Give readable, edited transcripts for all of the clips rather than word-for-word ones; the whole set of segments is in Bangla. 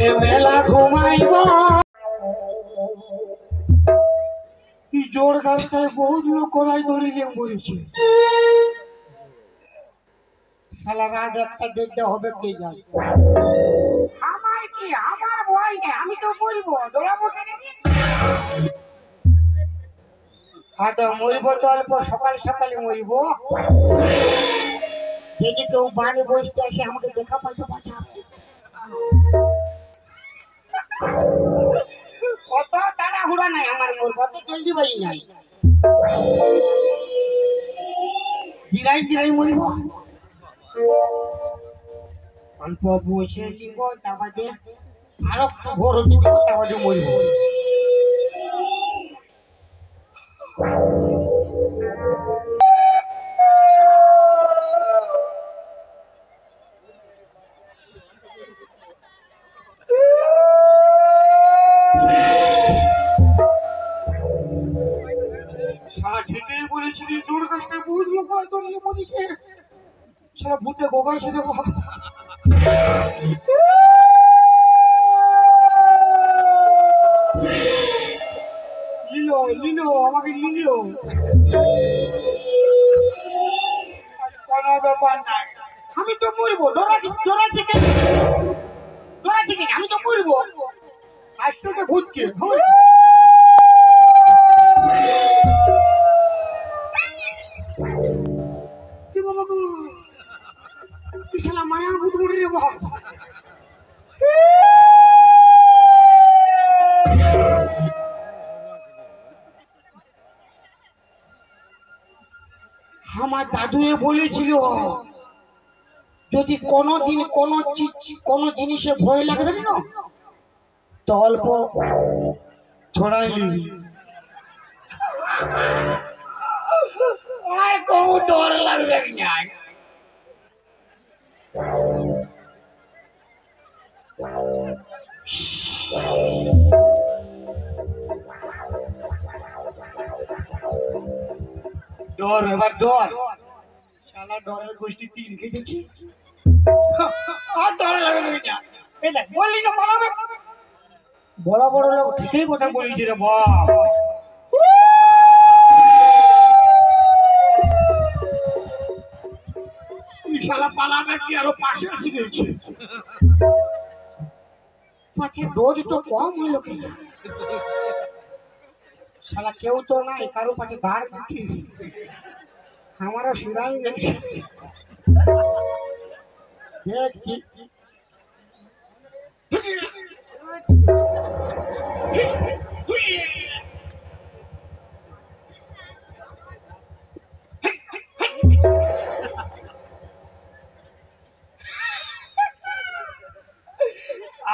করে মেলা ঘুমাইব কি জোর গাছটায় বহুত লোক কলাই দড়িলে মরেছে শালা রাত একটা দেড়টা হবে কে যায় আমার কি আমার ভয় নেই আমি তো মরবো ডরাবো কেন হয়তো মরিব তো অল্প সকাল সকালে মরিব যদি কেউ বাড়ি বসতে আসে আমাকে দেখা পাইতে বাঁচাবে কত তাড়াহুড়া নাই আমার মরবো তো জলদি বাড়ি নাই জিরাই জিরাই মরিব অল্প বসে দিব তারপরে আরো একটু ভোর হতে দিব তারপরে মরিব সারা ঠিকই বলেছিলি জোর গাছটা বহুত লোক দড়িয়ে মরিছে সারা ভূতে গোগাই ছিল লিলো লিলো আমাকে লিলো কোনো ব্যাপার নাই আমি তো মরবো ডরাচ্ছি কেন আমি তো মরবো আসছে তো ভূতকে কি বাবা গো কি শালা মায়া ভূত মরে রে বাবা আমার দাদুয়ে বলেছিল যদি কোনোদিন কোনো জিনিসে ভয় লাগবে না তো অল্প ছড়াই নিবি আর কোনো ডর লাগবে না ডর এবার ডর শালা ডরের গোষ্ঠী তিন খেতেছি আর ডর লাগবে না এই দেখ বললি না পালাবে বড় বড় লোক ঠিকই কথা বলছি রে বাপ শালা পালাবে কি আরো পাশে আসি গেছে পাছে ডোজ তো কম হইল কি শালা কেউ তো নাই কারো পাশে ধার দিচ্ছি আমারও শিরাই গেছে দেখছি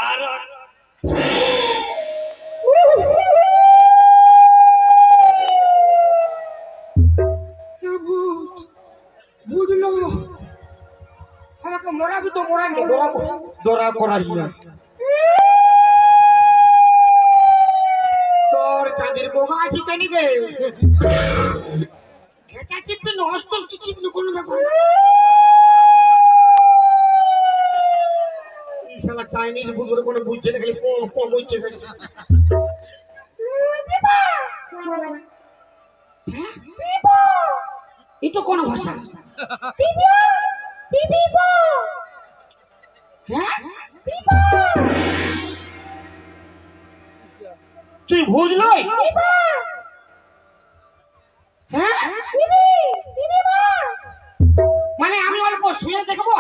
আর বুঝলো আমাকে মরাবি তো মরাবি ডরা করাই না তোর চাঁদের গোগা আছে কেন গে ঘেঁচা চিপবি না অস্ত অস্ত চিপবি কোনো ব্যাপার না এই শালা চাইনিজ বুঝবো কোনো বুঝছে না খালি বুঝছে খালি এটা কোন ভাষা হ্যাঁ তুই বুঝলই হ্যাঁ মানে আমি অল্প শুয়ে দেখবো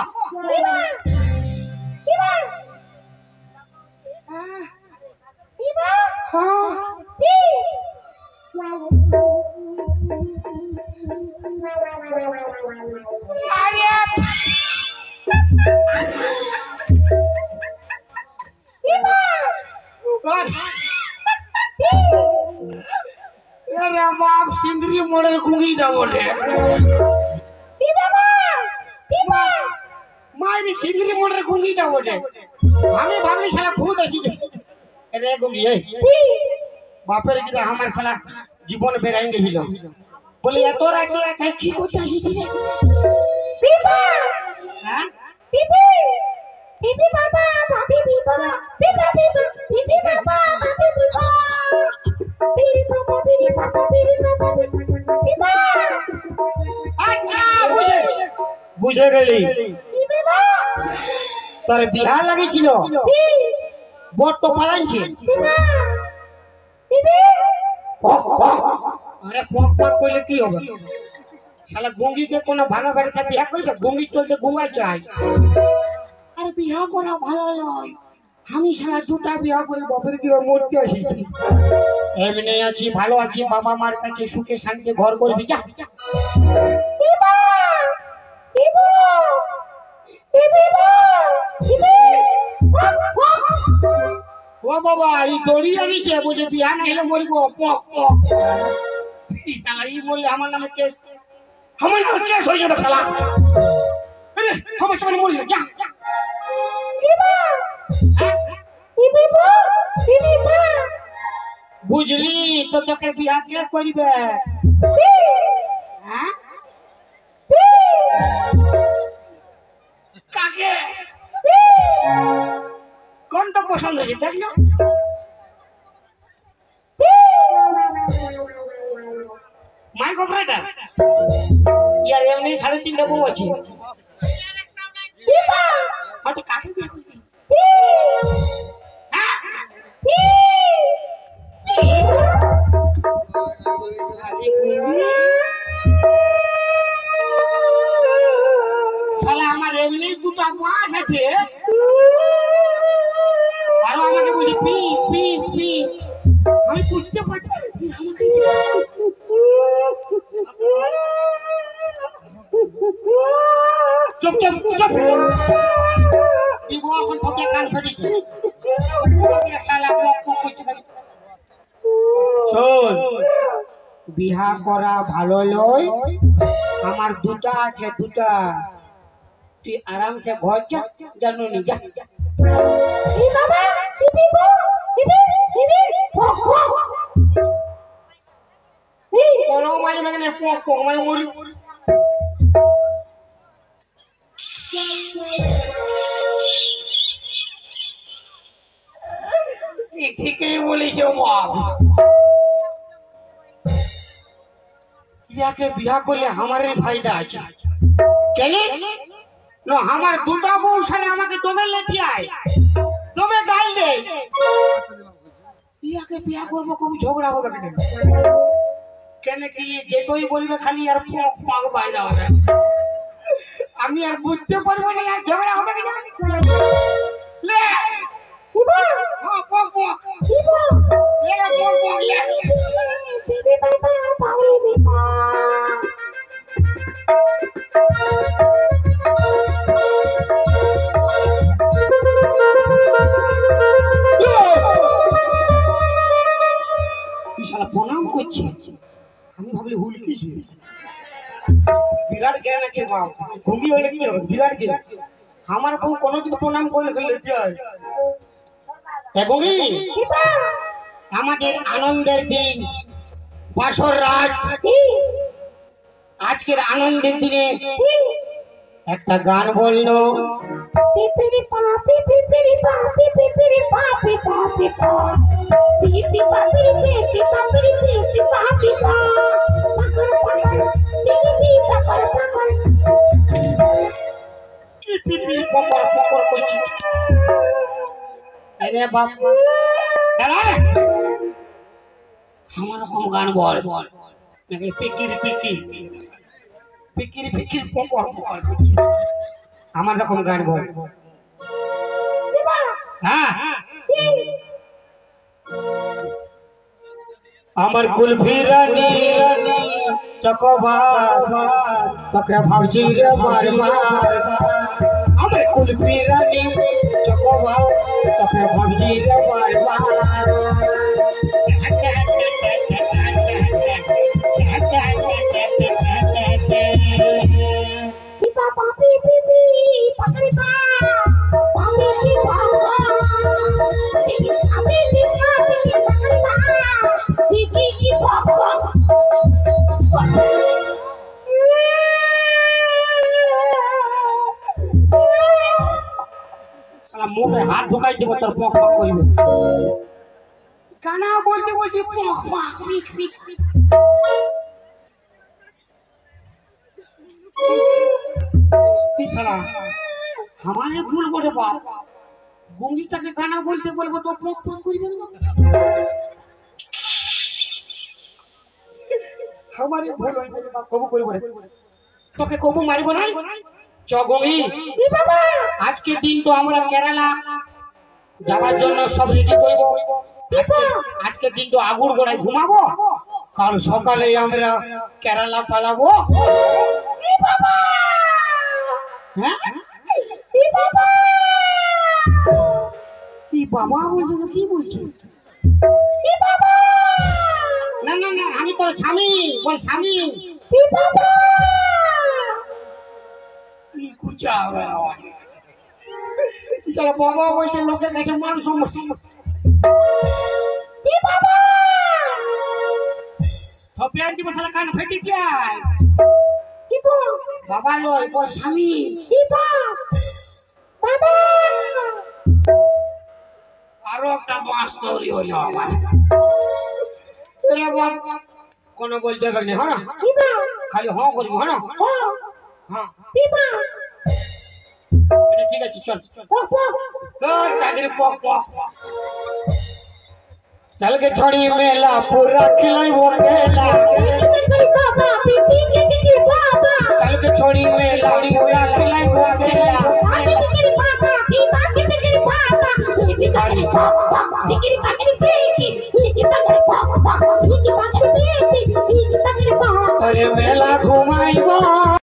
বাপ সিন্দ্রি মোড়ের গুঙ্গিটা বলে মায়ের সিন্দ্রি মোড়ের গুঙ্গিটা বলে আমি ভাবলি সারা ভূত আসি রে গুঙ্গি বাপের গিয়ে আমার সারা জীবন বেড়াই গেছিল বলে এত রাতে একা কি করতে আসিছি রে হ্যাঁ আচ্ছা বুঝে গেলি তোর বিহা লাগেছিল বট তো পালাইছে আরে পক পক করলে কি হবে শালা গঙ্গিকে কোনো ভালো বেড়েছে বিহা করবে গঙ্গি চলতে গঙ্গাই চাই আর বিহা করা ভালো নয় আমি শালা দুটা বিহা করে বাপের কি মরতে আসিছি এমনি আছি ভালো আছি বাবা মার কাছে সুখে শান্তি ঘর করবি যা ও বাবা এই দড়ি আনিছে বুঝে বিহা না হলে মরবো পক পক এই শালা এই বললে আমার নামে কেস হয়ে যাবে শালা আরে আমার সামনে মরে যা বুঝলি তো তোকে বিয়া কে করবে কাকে কোনটা পছন্দ হয়েছে দেখলো মাইক অপারেটর ইয়ার এমনি 3.5টা বউ আছে হয়তো কাকে বিয়ে করবি শালা আমার এমনি দুটো মাছ আছে আরো আমাকে বলছে পি পি পি আমি বুঝতে পারছি আমাকে চুপ চুপ চুপ দিব এখন তোকে কান ফেটি শালা শোন বিহা করা ভালো লয় আমার দুটা আছে দুটা তুই আরামসে ঘর যা জানো নি যা মানে মানে মানে মরি ঠিকই বলিস বাপ ইয়াকে বিয়া করলে আমার ফায়দা আছে কেন না আমার দুটা বউ শালা আমাকে দমে লেতি আয় দমে গাল দে ইয়াকে বিয়া করবো খুব ঝগড়া হবে কেন কি যেটাই বলবে খালি আর পাক বাইরে হবে আমি আর বুঝতে পারবো না ঝগড়া হবে কিনা লে প্রণাম করছি আমি ভাবলি হুলকি বিরাট জ্ঞান আছে বাপ ঘুমি হইলে কি হবে বিরাট জ্ঞান আমার বউ কোনোদিন প্রণাম করলে ফেললে কি হয় আমাদের আনন্দের দিন বাসর রাত আজকের আনন্দের দিনে একটা গান বললো আমার রকম গান বল পিকির পিকির পিকির পিকির পকর পকর করছি আমার রকম গান বল হ্যাঁ আমার কুলফি রানী চকবা তোকে ভাবছি রে বারবার আমার কুলফি রানী চকবা তোকে ভাবছি রে বারবার শালা মুখে হাত ঢুকাই দেব তোর পক পক করবে কানা বলতে বলছি পক পক পিক পিক কি শালা हमारे भूल बोले बाप गुंगीटा के गाना बोलते बोलबो तो पक पक करबे हमारे भूल होई बोले बाप कबू करबो रे তোকে কবু মারিব না চ গঙ্গি ই বাবা আজকে দিন তো আমরা কেরালা যাবার জন্য সব রেডি করব আজকে দিন তো আগুর গোড়ায় ঘুমাবো কাল সকালে আমরা কেরালা পালাবো ই বাবা হ্যাঁ ই বাবা ই বাবা বলছো কি বলছো ই বাবা না না না আমি তোর স্বামী বল স্বামী ই বাবা ই কুচা ইতারা বাবা বলছে লোকের কাছে মান সম্মান ই বাবা থপিয়ান দি মশলা কান ফেটি যায় ই বাবা লয় বল স্বামী ই বাবা আরো একটা বাস তৈরি হলো আমার এরা বাবা কোন বলতে হবে না হ্যাঁ খালি হ্যাঁ করবি হ্যাঁ হ্যাঁ ঠিক আছে চল তোর চাকরি পক পক चल के छोड़ी मेला पूरा खिलाई वो मेला चल के छोड़ी मेला पूरा खिलाई वो मेला अरे मेला घुमाई वो